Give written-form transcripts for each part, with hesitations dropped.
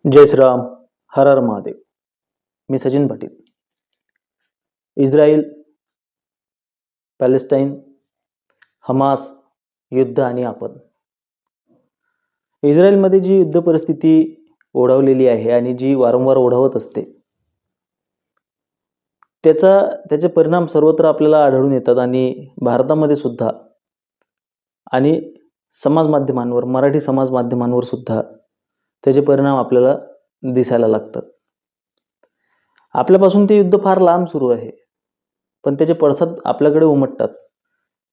जय श्रीराम. हर हर महादेव. मी Sachin Patil. Israel, Palestine, Hamas युद्ध आणि आपण. इस्रायलमध्ये जी युद्ध परिस्थिती ओढावलेली आहे आणि जी वारंवार ओढावत असते, त्याचे परिणाम सर्वत्र आपल्याला आढळून येतात आणि भारतामध्ये सुद्धा आणि समाज माध्यमांवर, मराठी समाज माध्यमांवर सुद्धा त्याचे परिणाम आपल्याला दिसायला लागतात. आपल्यापासून ते युद्ध फार लांब सुरू आहे, पण त्याचे पडसाद आपल्याकडे उमटतात.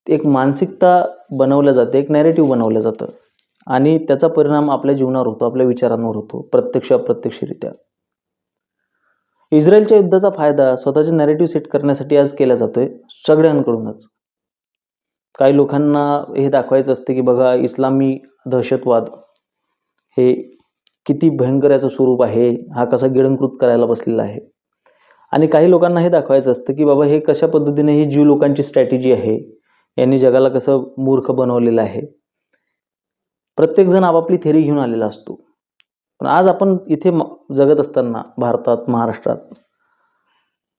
एक मानसिकता बनवल्या जाते, एक नॅरेटिव्ह बनवलं जातं आणि त्याचा परिणाम आपल्या जीवनावर होतो, आपल्या विचारांवर होतो, प्रत्यक्ष अप्रत्यक्षरित्या. इस्रायलच्या युद्धाचा फायदा स्वतःचे नॅरेटिव्ह सेट करण्यासाठी आज केला जातोय सगळ्यांकडूनच. काही लोकांना हे दाखवायचं असतं की बघा, इस्लामी दहशतवाद हे किती भयंकर याचं स्वरूप आहे, हा कसा गिळंकृत करायला बसलेला आहे. आणि काही लोकांना हे दाखवायचं असतं की बाबा, हे कशा पद्धतीने ही जीव लोकांची स्ट्रॅटेजी आहे, यांनी जगाला कसं मूर्ख बनवलेलं आहे. प्रत्येकजण आपापली थेरी घेऊन आलेला असतो. पण आज आपण इथे जगत असताना भारतात, महाराष्ट्रात,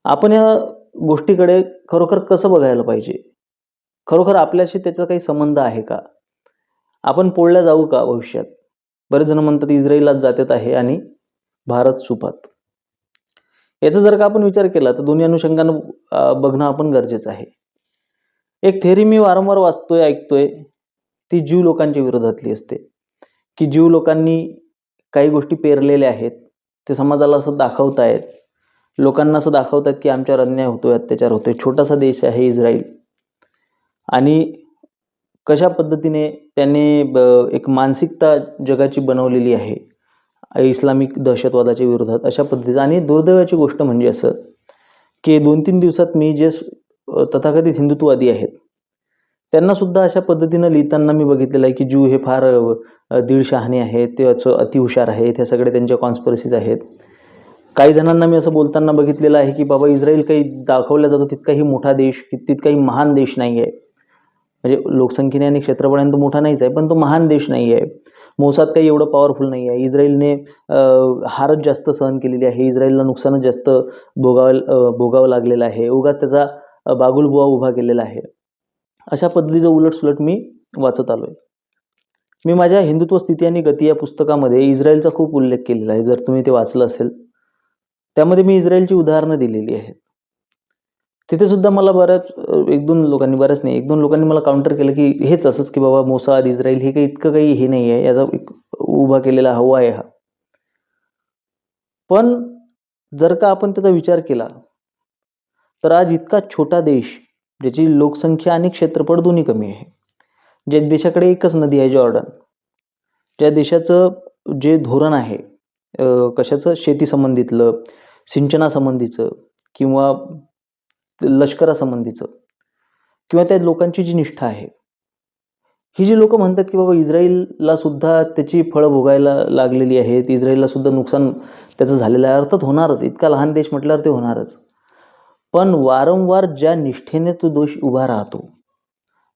आपण या गोष्टीकडे खरोखर कसं बघायला पाहिजे? खरोखर आपल्याशी त्याचा काही संबंध आहे का? आपण पोळल्या जाऊ का भविष्यात? बरेच जण म्हणतात इस्रायललाच जात्यात आहे आणि भारत सुपात. याचा जर का आपण विचार केला तर दोन्ही अनुषंगानं बघणं आपण गरजेचं आहे. एक थेरी मी वारंवार वाचतोय, ऐकतोय, ती जीव लोकांच्या विरोधातली असते की जीव लोकांनी काही गोष्टी पेरलेल्या आहेत, ते समाजाला असं दाखवतायत, लोकांना असं दाखवतात की आमच्यावर अन्याय होतोय, अत्याचार होतोय. छोटासा देश आहे इस्रायल आणि कशा पद्धतीने त्याने एक मानसिकता जगाची बनवलेली आहे इस्लामिक दहशतवादाच्या विरोधात, अशा पद्धतीचं. आणि दुर्दैवाची गोष्ट म्हणजे असं की 2-3 दिवसात मी जे तथाकथित हिंदुत्ववादी आहेत त्यांना सुद्धा अशा पद्धतीनं लिहिताना मी बघितलेलं आहे की ज्यू हे फार दीड शहाणे आहेत, ते अतिहुशार आहेत, हे सगळे त्यांच्या कॉन्स्पिरसीज आहेत. काही जणांना मी असं बोलताना बघितलेलं आहे की बाबा, इस्रायल काही दाखवला जातो तितकाही मोठा देश, तितकाही महान देश नाही आहे. म्हणजे लोकसंख्येने आणि क्षेत्रफळाने तो मोठा नाहीच आहे, पण तो महान देश नाही आहे. मोसाद काही एवढं पॉवरफुल नाही आहे. इस्रायलने हारच जास्त सहन केलेली आहे. इस्रायलला नुकसानच जास्त भोगावं लागलेलं आहे. उगाच त्याचा बागुलबुवा उभा केलेला आहे. अशा पद्धतीचं उलटसुलट मी वाचत आलोय. मी माझ्या हिंदुत्व स्थिती आणि गती या पुस्तकामध्ये इस्रायलचा खूप उल्लेख केलेला आहे. जर तुम्ही ते वाचलं असेल, त्यामध्ये मी इस्रायलची उदाहरणं दिलेली आहेत. तिथे सुद्धा मला एक दोन लोकांनी मला काउंटर केलं की हेच असंच की बाबा, मोसाद, इस्रायल हे काही इतकं काही हे नाही आहे, याचा उभा केलेला हवा आहे हा. पण जर का आपण त्याचा विचार केला तर आज इतका छोटा देश, ज्याची लोकसंख्या आणि क्षेत्रफळ दोन्ही कमी आहे, ज्या देशाकडे एकच नदी आहे जॉर्डन, ज्या देशाचं जे धोरण आहे कशाचं, शेती संबंधितलं, सिंचनासंबंधीचं किंवा लष्करासंबंधीचं, किंवा त्या लोकांची जी निष्ठा आहे, ही जी लोक म्हणतात की बाबा इस्रायलला सुद्धा त्याची फळं भोगायला लागलेली आहेत, इस्रायलला सुद्धा नुकसान त्याचं झालेलं आहे. अर्थात होणारच, इतका लहान देश म्हटल्यावर ते होणारच. पण वारंवार ज्या निष्ठेने तो दोष उभा राहतो,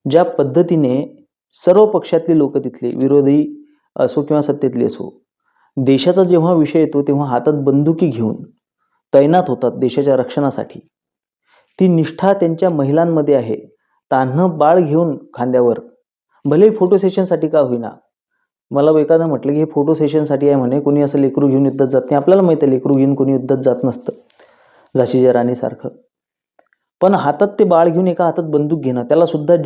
ज्या पद्धतीने सर्व पक्षातली लोक, तिथले विरोधी असो किंवा सत्तेतली असो, देशाचा जेव्हा विषय येतो तेव्हा हातात बंदुकी घेऊन तैनात होतात देशाच्या रक्षणासाठी, ती निष्ठा त्यांच्या महिलांमध्ये आहे. तान्हं बाळ घेऊन खांद्यावर, भले फोटो सेशनसाठी का होईना. मला एखादं म्हटलं की हे फोटो सेशनसाठी आहे म्हणे, कोणी असं लेकरू घेऊन युद्धात जात नाही. आपल्याला माहिती आहे लेकरू घेऊन कोणी युद्धात जात नसतं, झाशीच्या राणीसारखं. पण हातात ते बाळ घेऊन एका हातात बंदूक घेणं, त्याला सुद्धा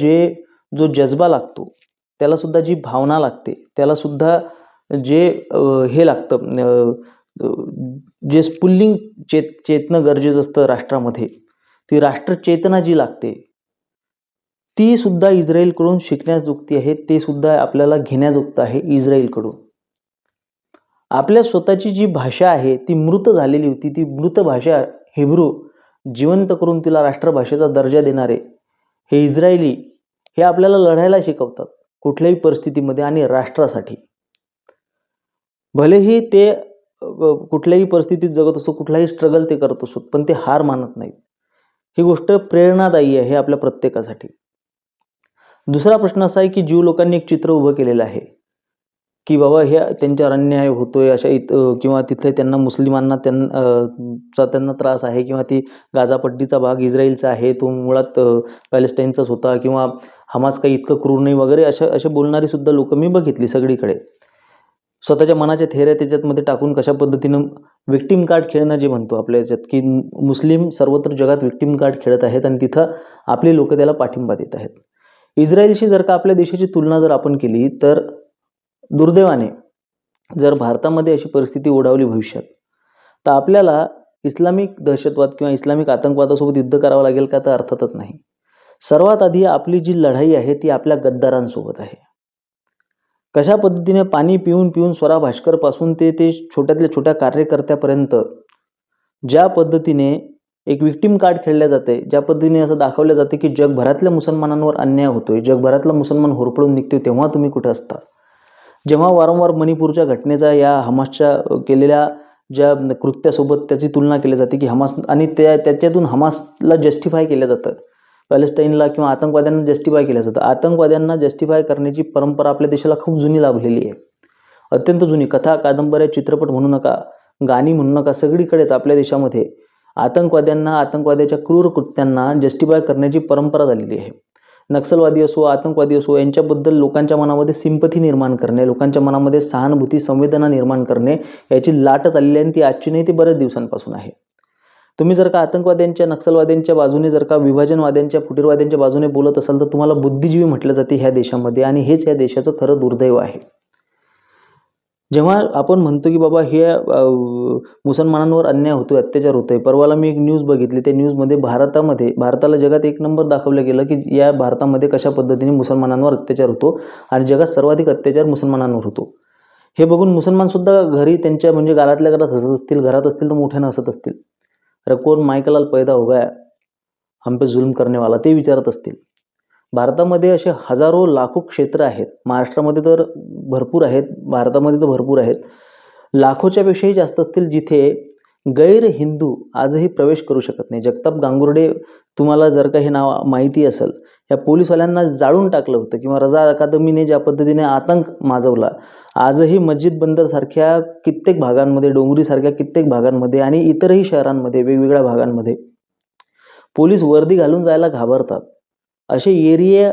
जो जज्बा लागतो, त्याला सुद्धा जी भावना लागते, त्याला सुद्धा जे हे लागतं, जे स्फुल्लिंग चेतणं गरजेचं असतं राष्ट्रामध्ये, ती राष्ट्रचेतना जी लागते, ती सुद्धा इस्रायलकडून शिकण्याजोगती आहे. ते सुद्धा आपल्याला घेण्याजोगतं आहे इस्रायलकडून. आपल्या स्वतःची जी भाषा आहे ती मृत झालेली होती, ती मृत भाषा हिब्रू जिवंत करून तिला राष्ट्रभाषेचा दर्जा देणारे हे इस्रायली, हे आपल्याला लढायला शिकवतात कुठल्याही परिस्थितीमध्ये आणि राष्ट्रासाठी. भलेही ते कुठल्याही परिस्थितीत जगत असो, कुठलाही स्ट्रगल ते करत असो, पण ते हार मानत नाहीत. ही गोष्ट प्रेरणादायी आहे आपल्या प्रत्येकासाठी. दुसरा प्रश्न असा आहे की ज्यू लोकांनी एक चित्र उभं केलेलं आहे की बाबा हे त्यांच्यावर अन्याय होतोय अशा किंवा तिथले त्यांना मुस्लिमांना त्यांना त्रास आहे, किंवा ती गाझापट्टीचा भाग इस्रायलचा आहे, तो मुळात पॅलेस्टाईनचाच होता, किंवा हमास काही इतकं क्रूर नाही वगैरे असे बोलणारी सुद्धा लोकं मी बघितली सगळीकडे. स्वतःच्या मनाच्या थेऱ्या त्याच्यामध्ये टाकून कशा पद्धतीनं विक्टिम कार्ड खेळणं जे म्हणतो आपल्या याच्यात, की मुस्लिम सर्वत्र जगात विक्टिम कार्ड खेळत आहेत आणि तिथं आपली लोकं त्याला पाठिंबा देत आहेत. इस्रायलशी जर का आपल्या देशाची तुलना जर आपण केली तर दुर्दैवाने जर भारतामध्ये अशी परिस्थिती ओढावली भविष्यात, तर आपल्याला इस्लामिक दहशतवाद किंवा इस्लामिक आतंकवादासोबत युद्ध करावं लागेल का? तर अर्थातच नाही. सर्वात आधी आपली जी लढाई आहे ती आपल्या गद्दारांसोबत आहे. कशा पद्धतीने पाणी पिऊन पिऊन स्वरा भास्करपासून ते छोट्यातल्या छोट्या कार्यकर्त्यापर्यंत ज्या पद्धतीने एक विक्टिम कार्ड खेळल्या जाते, ज्या पद्धतीने असं दाखवलं जाते की जगभरातल्या मुसलमानांवर अन्याय होतोय, जगभरातला मुसलमान होरपळून निघतोय, तेव्हा तुम्ही कुठे असता? जेव्हा वारंवार मणिपूरच्या घटनेचा या हमासच्या केलेल्या ज्या कृत्यासोबत त्याची तुलना केली जाते की हमास, आणि त्याच्यातून हमासला जस्टिफाय केलं जातं, पॅलेस्टाईनला किंवा आतंकवाद्यांना जस्टिफाय केलं जातं. आतंकवाद्यांना जस्टिफाय करण्याची परंपरा आपल्या देशाला खूप जुनी लाभलेली आहे, अत्यंत जुनी. कथा, कादंबऱ्या, चित्रपट म्हणू नका, गाणी म्हणू नका, सगळीकडेच आपल्या देशामध्ये आतंकवाद्यांना, आतंकवाद्याच्या क्रूर कृत्यांना जस्टिफाय करण्याची परंपरा झालेली आहे. नक्षलवादी असो, आतंकवादी असो, यांच्याबद्दल लोकांच्या मनामध्ये सिंपथी निर्माण करणे, लोकांच्या मनामध्ये सहानुभूती, संवेदना निर्माण करणे, याची लाट चाललेली आहे आणि ती आजची नाही, ती बऱ्याच दिवसांपासून आहे. तुम्ही जर का आतंकवाद्यांच्या, नक्षलवाद्यांच्या बाजूने, जर का विभाजनवाद्यांच्या, फुटीरवाद्यांच्या बाजूने बोलत असाल तर तुम्हाला बुद्धिजीवी म्हटलं जाते ह्या देशामध्ये, आणि हेच या देशाचं खरं दुर्दैव आहे. जेव्हा आपण म्हणतो की बाबा हे मुसलमानांवर अन्याय होतोय, अत्याचार होतोय. परवाला मी एक न्यूज बघितली, त्या न्यूजमध्ये भारताला जगात 1 नंबर दाखवलं गेलं की या भारतामध्ये कशा पद्धतीने मुसलमानांवर अत्याचार होतो आणि जगात सर्वाधिक अत्याचार मुसलमानांवर होतो. हे बघून मुसलमानसुद्धा घरी त्यांच्या म्हणजे घरातल्या घरात हसत असतील, घरात असतील तर मोठ्यानं हसत असतील. अरे कौन मायकलाल पैदा हो गया हम पे जुल्म करने वाला, ते विचारत असतील. भारतामध्ये असे हजारो लाखो क्षेत्र आहेत, महाराष्ट्रामध्ये तर भरपूर आहेत, भारतामध्ये तर भरपूर आहेत, लाखोच्या पेक्षाही जास्त असतील, जिथे गैर हिंदू आजही प्रवेश करू शकत नाही. जगताप गांगुर्डे, तुम्हाला जर का हे नाव माहिती असेल, या पोलीसवाल्यांना जाळून टाकलं होतं, किंवा रजा अकादमीने ज्या पद्धतीने आतंक माजवला, आजही मस्जिद बंदरसारख्या कित्येक भागांमध्ये, डोंगरीसारख्या कित्येक भागांमध्ये आणि इतरही शहरांमध्ये, वेगवेगळ्या भागांमध्ये पोलीस वर्दी घालून जायला घाबरतात. असे एरिये,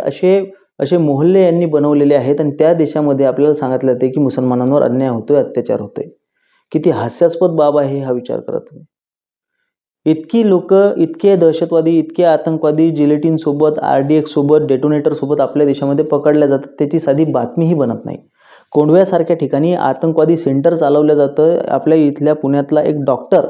असे मोहल्ले यांनी बनवलेले आहेत, आणि त्या देशामध्ये आपल्याला सांगितलं जाते की मुसलमानांवर अन्याय होतोय, अत्याचार होतोय. किती हास्यास्पद बाब आहे हा विचार करा तुम्ही. इतकी लोकं, इतके दहशतवादी, इतके आतंकवादी जिलेटिनसोबत, RDX सोबत, डेटोनेटर सोबत आपल्या देशामध्ये पकडल्या जातात, त्याची साधी बातमीही बनत नाही. कोंढव्यासारख्या ठिकाणी आतंकवादी सेंटर चालवलं जातं. आपल्या इथल्या पुण्यातला एक डॉक्टर,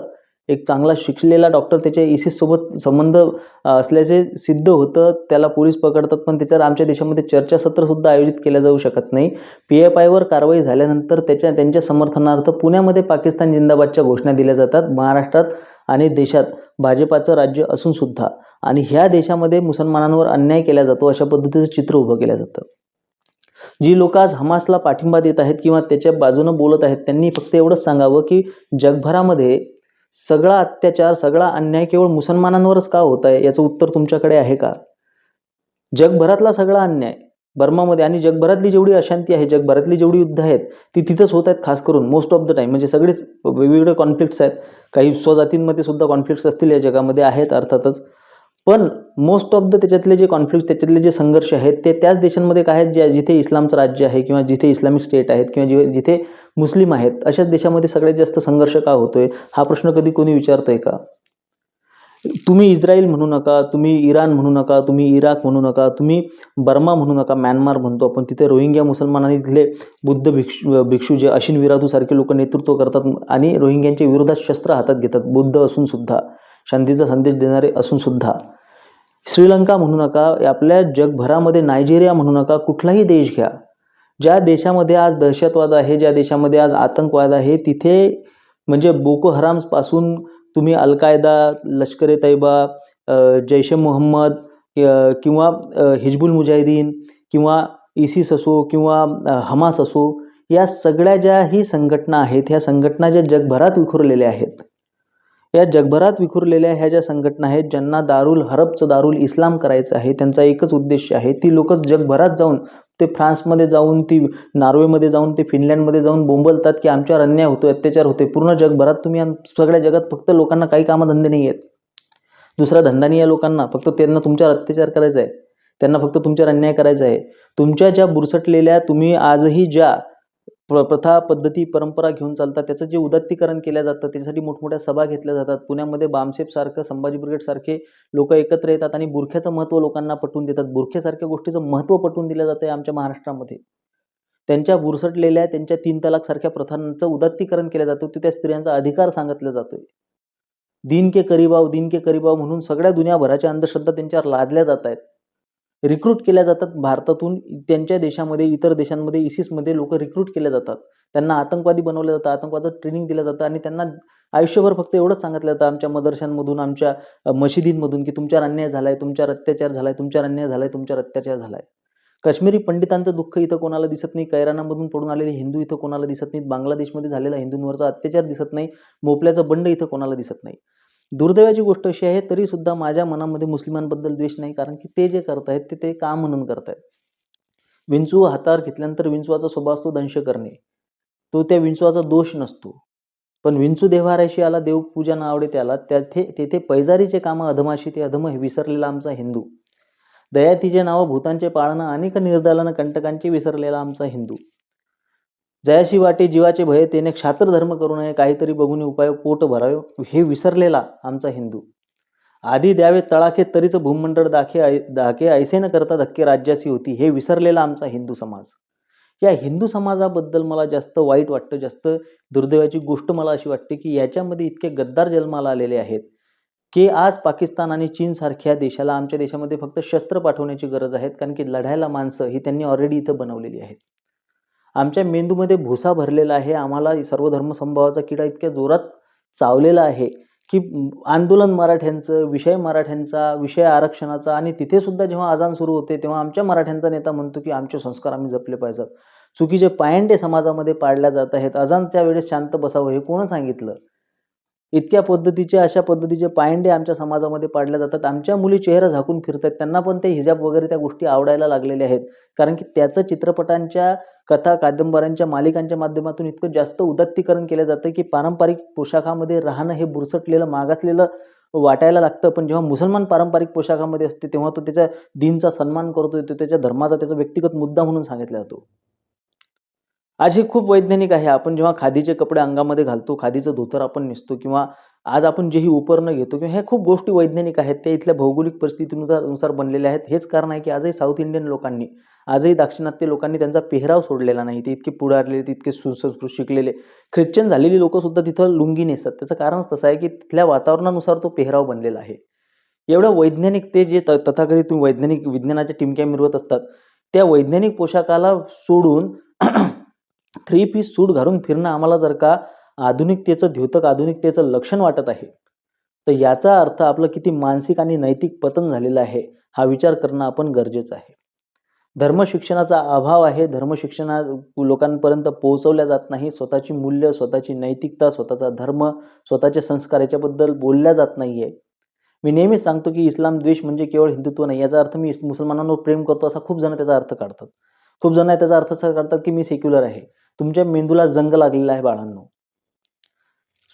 एक चांगला शिकलेला डॉक्टर, त्याच्या ISIS सोबत संबंध असल्याचे सिद्ध होतं, त्याला पोलीस पकडतात, पण त्याच्यावर आमच्या देशामध्ये चर्चासत्रसुद्धा आयोजित केलं जाऊ शकत नाही. PFIवर कारवाई झाल्यानंतर त्यांच्या समर्थनार्थ पुण्यामध्ये पाकिस्तान जिंदाबादच्या घोषणा दिल्या जातात, महाराष्ट्रात आणि देशात भाजपाचं राज्य असून सुद्धा, आणि ह्या देशामध्ये मुसलमानांवर अन्याय केला जातो, अशा पद्धतीचं चित्र उभं केलं जातं. जी लोक आज हमासला पाठिंबा देत आहेत किंवा त्याच्या बाजूनं बोलत आहेत, त्यांनी फक्त एवढंच सांगावं की जगभरामध्ये सगळा अत्याचार, सगळा अन्याय केवळ मुसलमानांवरच का होत आहे, याचं उत्तर तुमच्याकडे आहे का? जगभरातला सगळा अन्याय बर्मामध्ये, आणि जगभरातली जेवढी अशांती आहे, जगभरातली जेवढी युद्ध आहेत, ती तिथंच होत आहेत, खास करून मोस्ट ऑफ द टाईम. म्हणजे सगळेच वेगवेगळे कॉन्फ्लिक्ट्स आहेत, काही स्वजातींमध्ये सुद्धा कॉन्फ्लिक्ट्स असतील या जगामध्ये, आहेत अर्थातच, पण मोस्ट ऑफ द त्याच्यातले जे कॉन्फ्लिक्ट, त्याच्यातले जे संघर्ष आहेत, ते त्याच देशांमध्ये काय आहेत जिथे इस्लामचं राज्य आहे, किंवा जिथे इस्लामिक स्टेट आहेत, किंवा जिथे मुस्लिम आहेत, अशाच देशामध्ये सगळ्यात जास्त संघर्ष का होतोय, हा प्रश्न कधी कोणी विचारतंय का? तुम्ही इस्रायल म्हणू नका, तुम्ही इराण म्हणू नका, तुम्ही इराक म्हणू नका, तुम्ही बर्मा म्हणू नका, म्यानमार म्हणतो आपण, तिथे रोहिंग्या मुसलमानांनी तिथले बुद्ध भिक्षू जे अशिन विराधू सारखे लोक नेतृत्व करतात आणि रोहिंग्यांच्या विरोधात शस्त्र हातात घेतात, बुद्ध असून सुद्धा, शांतीचा संदेश देणारे असून सुद्धा. श्रीलंका म्हणू नका, आपल्या जगभरामध्ये नायजेरिया म्हणू नका, कुठलाही देश घ्या, ज्या देशामध्ये आज दहशतवाद आहे, ज्या देशामध्ये आज आतंकवाद आहे, तिथे म्हणजे बोको हरामपासून तुम्ही अल-कायदा, लष्कर ए तैयबा, जैश ए मोहम्मद, किंवा हिजबुल मुजाहिदीन, किंवा ISIS असो, किंवा हमास असो, या सगळ्या ज्याही संघटना आहेत, ह्या संघटना ज्या जगभरात विखुरलेल्या आहेत, या जगभरात विखुरलेल्या ह्या ज्या संघटना आहेत, ज्यांना दारुल हरबचं दारुल इस्लाम करायचं आहे, त्यांचा एकच उद्देश आहे, ती लोक जगभरात जाऊन ते फ्रान्समध्ये जाऊन, ती नॉर्वेमध्ये जाऊन, ते फिनलँडमध्ये जाऊन बोंबलतात की आमच्यावर अन्याय होतोय, अत्याचार होतोय. पूर्ण जगभरात तुम्ही सगळ्या जगात फक्त लोकांना काही कामधंदे नाही आहेत, दुसरा धंदा नाही आहे लोकांना, फक्त त्यांना तुमच्यावर अत्याचार करायचा आहे, त्यांना फक्त तुमच्यावर अन्याय करायचा आहे. तुमच्या ज्या बुरसटलेल्या, तुम्ही आजही ज्या प्रथा, पद्धती, परंपरा घेऊन चालतात, त्याचं जे उदात्तीकरण केलं जातं, त्याच्यासाठी मोठमोठ्या सभा घेतल्या जातात. पुण्यामध्ये बामसेफसारखं, संभाजी ब्रिगेडसारखे लोक एकत्र येतात आणि बुरख्याचं महत्त्व लोकांना पटवून देतात. बुरख्यासारख्या गोष्टीचं महत्त्व पटवून दिलं जातं आहे आमच्या महाराष्ट्रामध्ये. त्यांच्या बुरसटलेल्या, त्यांच्या 3 तलाकसारख्या प्रथांचं उदात्तीकरण केलं जातं, ते त्या स्त्रियांचा अधिकार सांगितला जातोय. दिन के करीब आओ म्हणून सगळ्या दुनियाभराच्या अंधश्रद्धा त्यांच्यावर लादल्या जात आहेत. रिक्रूट केल्या जातात भारतातून, त्यांच्या देशामध्ये, इतर देशांमध्ये, ISISमध्ये लोक रिक्रूट केले जातात. त्यांना आतंकवादी बनवलं जातं, आतंकवादाचं ट्रेनिंग दिलं जातं आणि त्यांना आयुष्यभर फक्त एवढंच सांगितलं जातं आमच्या मदरशांमधून, आमच्या मशिदींमधून की तुमच्यावर अन्याय झालाय, तुमच्यावर अत्याचार झालाय, तुमच्यावर अन्याय झालाय, तुमच्यावर अत्याचार झालाय. काश्मीरी पंडितांचं दुःख इथं कोणाला दिसत नाही, कैरानामधून पडून आलेले हिंदू इथं कोणाला दिसत नाहीत, बांगलादेशमध्ये झालेला हिंदूंवरचा अत्याचार दिसत नाही, मोपल्याचं बंड इथं कोणाला दिसत नाही. दुर्दैवाची गोष्ट अशी आहे, तरी सुद्धा माझ्या मनामध्ये मुस्लिमांबद्दल द्वेष नाही, कारण की ते जे करतायत ते का म्हणून करतायत. विंचू हातावर घेतल्यानंतर विंचवाचा स्वभाव असतो दंश करणे, तो त्या विंचवाचा दोष नसतो. पण विंचू देव्हाऱ्याशी आला, देवपूजा न आवडे त्याला, तेथे पैजारीचे कामं अधमाशी, ते अधम विसरलेला आमचा हिंदू. दयातीचे नाव भूतांचे पाळणं, अनेक निर्दालन कंटकांचे विसरलेला आमचा हिंदू. जयाशी वाटे जीवाचे भय, तेने क्षात्र धर्म करू नये, काहीतरी बघून उपाय पोट भरावे, हे विसरलेला आमचा हिंदू. आधी द्यावे तळाखे, तरीच भूमंडळ दाखे ऐसे न करता धक्के राज्यासी होती, हे विसरलेला आमचा हिंदू समाज. या हिंदू समाजाबद्दल मला जास्त वाईट वाटतं. जास्त दुर्दैवाची गोष्ट मला अशी वाटते की याच्यामध्ये इतके गद्दार जन्माला आलेले आहेत की आज पाकिस्तान आणि चीन सारख्या देशाला आमच्या देशामध्ये फक्त शस्त्र पाठवण्याची गरज आहे, कारण की लढायला माणसं ही त्यांनी ऑलरेडी इथं बनवलेली आहेत. आमच्या मेंदूमध्ये भुसा भरलेला आहे. आम्हाला सर्व धर्मसमभावाचा किडा इतक्या जोरात चावलेला आहे की आंदोलन मराठ्यांचं, विषय मराठ्यांचा, विषय आरक्षणाचा, आणि तिथे सुद्धा जेव्हा अजान सुरू होते तेव्हा आमच्या मराठ्यांचा नेता म्हणतो की आमचे संस्कार आम्ही जपले पाहिजेत. चुकीचे पायंडे समाजामध्ये पाडल्या जात आहेत. अजानच्या वेळेस शांत बसावं हे कोण सांगितलं? इतक्या पद्धतीचे, अशा पद्धतीचे पायंडे आमच्या समाजामध्ये पाडल्या जातात. आमच्या मुली चेहरा झाकून फिरतात, त्यांना पण ते हिजाब वगैरे त्या गोष्टी आवडायला लागलेल्या आहेत, कारण की त्याचं चित्रपटांच्या, कथा, कादंबऱ्यांच्या, मालिकांच्या माध्यमातून इतकं जास्त उदात्तीकरण केलं जातं की पारंपरिक पोशाखामध्ये राहणं हे बुरसटलेलं, मागासलेलं वाटायला लागतं. पण जेव्हा मुसलमान पारंपरिक पोशाखामध्ये असते तेव्हा तो त्याच्या दीनचा सन्मान करतोय, तो त्याच्या धर्माचा, त्याचा व्यक्तिगत मुद्दा म्हणून सांगितला जातो. आज हे खूप वैज्ञानिक आहे. आपण जेव्हा खादीचे कपडे अंगामध्ये घालतो, खादीचं धोतर आपण नेसतो, किंवा आज आपण जे ही उपकरणं घेतो, किंवा ह्या खूप गोष्टी वैज्ञानिक आहेत. त्या इथल्या भौगोलिक परिस्थितीनुसार बनलेल्या आहेत. हेच कारण आहे की आजही साऊथ इंडियन लोकांनी, आजही दाक्षिणात्य लोकांनी त्यांचा पेहराव सोडलेला नाही. ते इतके पुढारलेले, ते इतके सुसंस्कृत शिकलेले, ख्रिश्चन झालेली लोकं सुद्धा तिथं लुंगी नेसतात. त्याचं कारणच तसं आहे की तिथल्या वातावरणानुसार तो पेहराव बनलेला आहे. एवढं वैज्ञानिक, ते जे तथाकथित वैज्ञानिक विज्ञानाच्या टिमक्या मिरवत असतात, त्या वैज्ञानिक पोशाखाला सोडून 3 पीस सूट घालून फिरणं आम्हाला जर का आधुनिकतेचं द्योतक, आधुनिकतेचं लक्षण वाटत आहे, तर याचा अर्थ आपलं किती मानसिक आणि नैतिक पतन झालेलं आहे, हा विचार करणं आपण गरजेचं आहे. धर्मशिक्षणाचा अभाव आहे. धर्मशिक्षणा लोकांपर्यंत पोहोचवल्या जात नाही. स्वतःची मूल्य, स्वतःची नैतिकता, स्वतःचा धर्म, स्वतःचे संस्कार याच्याबद्दल बोलल्या जात नाहीये. मी नेहमीच सांगतो की इस्लाम द्वेष म्हणजे केवळ हिंदुत्व नाही. याचा अर्थ मी मुसलमानांवर प्रेम करतो असा खूप जण त्याचा अर्थ काढतात. खूप जण त्याचा अर्थ असा काढतात की मी सेक्युलर आहे. तुमच्या मेंदूला जंग लागलेला आहे बाळांनो.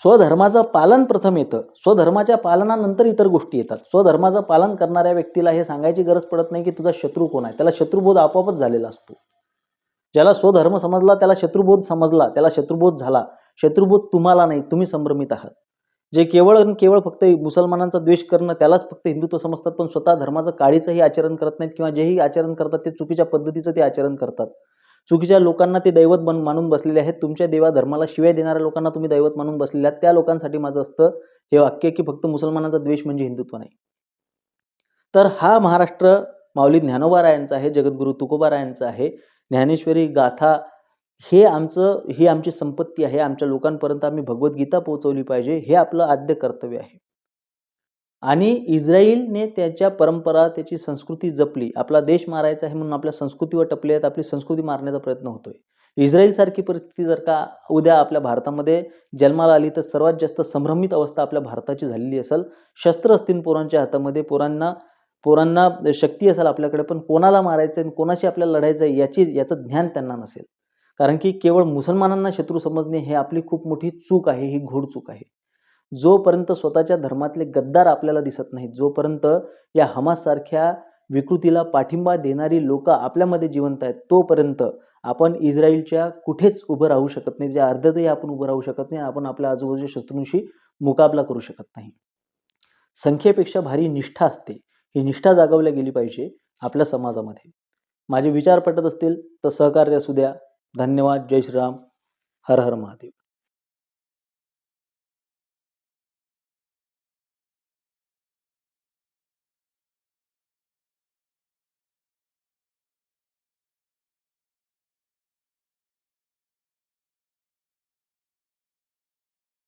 स्वधर्माचं पालन प्रथम येतं. स्वधर्माच्या पालनानंतर इतर गोष्टी येतात. स्वधर्माचं पालन करणाऱ्या व्यक्तीला हे सांगायची गरज पडत नाही की तुझा शत्रू कोण आहे. त्याला शत्रुबोध आपोआपच झालेला असतो. ज्याला स्वधर्म समजला त्याला शत्रुबोध समजला, त्याला शत्रुबोध झाला. शत्रुबोध तुम्हाला नाही, तुम्ही संभ्रमित आहात. जे केवळ आणि केवळ फक्त मुसलमानांचा द्वेष करणं त्यालाच फक्त हिंदुत्व समजतात, पण स्वतः धर्माचं काळीचंही आचरण करत नाहीत, किंवा जेही आचरण करतात ते चुकीच्या पद्धतीचं ते आचरण करतात. चुकीच्या लोकांना ते दैवत मानून बसलेले आहेत. तुमच्या देवा धर्माला शिवाय देणाऱ्या लोकांना तुम्ही दैवत मानून बसलेले आहात. त्या लोकांसाठी माझं असतं हे वाक्य की फक्त मुसलमानांचा द्वेष म्हणजे हिंदुत्व नाही. तर हा महाराष्ट्र माऊली ज्ञानोबारायांचा आहे, जगद्गुरू तुकोबारायांचा आहे. ज्ञानेश्वरी गाथा ही आमची संपत्ती आहे. आमच्या लोकांपर्यंत आम्ही भगवद्गीता पोहोचवली पाहिजे, हे आपलं आद्य कर्तव्य आहे. आणि इस्राईलने त्याच्या परंपरा, त्याची संस्कृती जपली. आपला देश मारायचा आहे म्हणून आपल्या संस्कृतीवर टपले आहेत, आपली संस्कृती मारण्याचा प्रयत्न होतोय. इस्राईलसारखी परिस्थिती जर का उद्या आपल्या भारतामध्ये जन्माला आली तर सर्वात जास्त संभ्रमित अवस्था आपल्या भारताची झालेली असेल. शस्त्र असतील पोरांच्या हातामध्ये, पोरांना शक्ती असेल आपल्याकडे, पण कोणाला मारायचं आणि कोणाशी आपल्याला लढायचं आहे याचं ज्ञान त्यांना नसेल. कारण की केवळ मुसलमानांना शत्रू समजणे हे आपली खूप मोठी चूक आहे, ही घोड चूक आहे. जोपर्यंत स्वतःच्या धर्मातले गद्दार आपल्याला दिसत नाहीत, जोपर्यंत या हमाससारख्या विकृतीला पाठिंबा देणारी लोकं आपल्यामध्ये जिवंत आहेत, तोपर्यंत आपण इस्राईलच्या कुठेच उभं राहू शकत नाही. त्या अर्ध्यातही आपण उभं राहू शकत नाही. आपण आपल्या आजूबाजूच्या शत्रूंशी मुकाबला करू शकत नाही. संख्येपेक्षा भारी निष्ठा असते. ही निष्ठा जागवली गेली पाहिजे आपल्या समाजामध्ये. माझे विचार पटत असतील तर सहकार्य असू द्या. धन्यवाद. जय श्रीराम. हर हर महादेव.